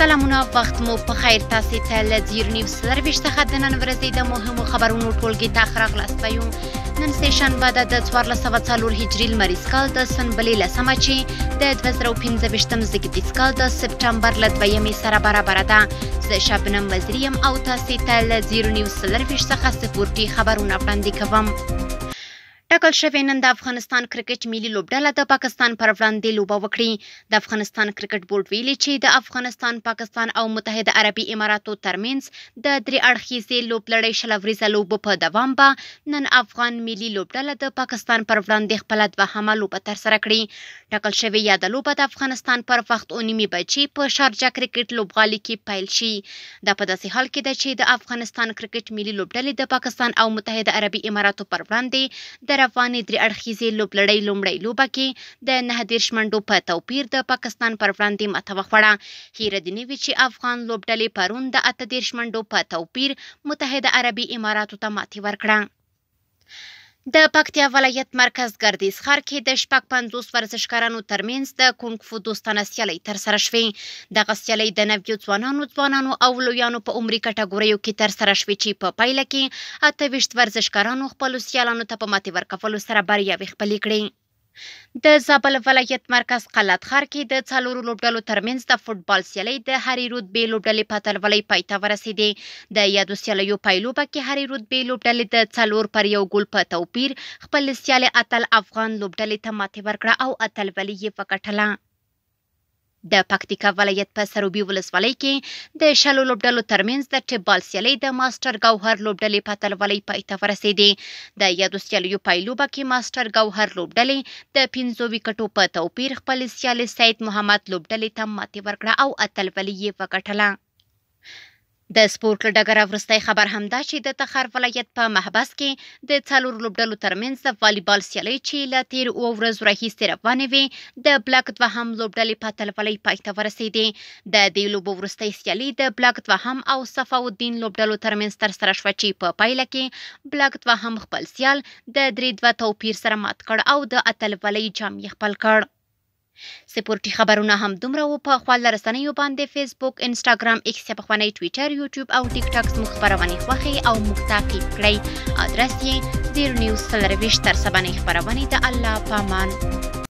سلامونه وخت مو په خیر تاسو ته له زیر نیوز سرویس څخه د نن ورځې د مهمو خبرونو ټولګي ته راغلاست وایو. نن سه شنبه د 1404 هجري لمریز کال د سنبلې لسمه چې د 2015 زیږدیز کال د سپټمبر له 2 سره برابر ده. زه شبنم وزریم او تاسو ته له زیر نیوز سرویس څخه سپورتي خبرونه وړاندې کوم. ټاکل شوی نن د افغانستان کرکټ ملي لوبډله د پاکستان پر وړاندې لوبه وکړي. د افغانستان کرکټ بورډ ویلي چې د افغانستان، پاکستان او متحده عربي اماراتو ترمنځ د درې اړخیزې لوبلړۍ 20 ورځې لوبو په دوام به نن افغان ملي لوبډله د پاکستان پر وړاندې خپله دوهمه لوبه ترسره کړي. ټاکل شوې یاده لوبه د افغانستان پر وخت 9 بجې په شارجه کرکټ لوبغالي کې پیل شي. دا په داسې حال کې ده چې د افغانستان کرکټ ملي لوبډلې د پاکستان او متحده عربي اماراتو پر وړاندې د روانې درې اړخیزې لوبلړۍ لومړۍ لوبه کې د 19 منډو په توپیر د پاکستان پر وړاندې ماته وخوړه. هیره دې نه وي چې افغان لوبډلې پرون د 18 منډو په توپیر متحده عربي اماراتو ته ماتې ورکړه. د پکتیا ولایت مرکز ګردیز ښار کې د 50 ورزشکارانو ترمنځ د کونګ فو دوستانه سیالۍ ترسره شوې. دغه سیالۍ د نویو ځوانانو او لویانو په عمري کټګوریو کې ترسره شوې چې په پایله کې 28 ورزشکارانو خپلو سیالانو ته په ماتې ورکولو سره بریاوې خپلې کړې. د زابل ولایت مرکز قلات ښار کې د 4 لوبډلو ترمنځ د فوټبال سیالۍ د هرې رتبې لوبډلې په اتلولۍ پای ته ورسېدې. د یادو سیالیو پایلوبه کې هرې رتبې لوبډلې د 4 پر 1 ګول په توپیر خپل سیالې اتل افغان لوبډلې ته ماتې ورکړه او اتلولي یې وګټله. د پکتیکا ولایت په سروبي ولسوالۍ کې د 20 لوبډلو ترمنځ د ټیبال سیالۍ د ماسټر ګوهر لوبډلې په اتلولۍ پای ته ورسېدې. د یادو سیالیو پایلوبه کې ماسټر ګوهر لوبډلې د 15 وکټو په توپیر خپل سیالې سید محمد لوبډلې ته ماتې ورکړه او اتلولي یې وګټله. د سپورت له ډګره وروستی خبر همدا چې د تخار ولایت په محبس کې د 4 لوبډلو ترمنځ د والیبال سیالۍ چې له 13 ورځو راهیسې روانې وې د بلاک دوهم لوبډلې په اتلولۍ پای ته ورسېدې. د دې لوبو وروستۍ سیالي د بلاک دوهم او صفاالدین لوبډلو ترمنځ ترسره شوه چې په پایله کې بلاک دوهم خپل سیال د 3-2 توپیر سره مات کړ او د اتلولۍ جام یې خپل کړ. سپورتي خبرونه هم دومره وو. په خپل رسنیو باندې فیسبوک، انسټاګرام، ایکس یا پخوانی ټویټر، یوټیوب او ټیک ټاک زموږ خپرونې خوښې او موږ تعقیب کړئ. ادرس یې زیر نیوز سلرویش تر سبانې خپرونې د الله په امان.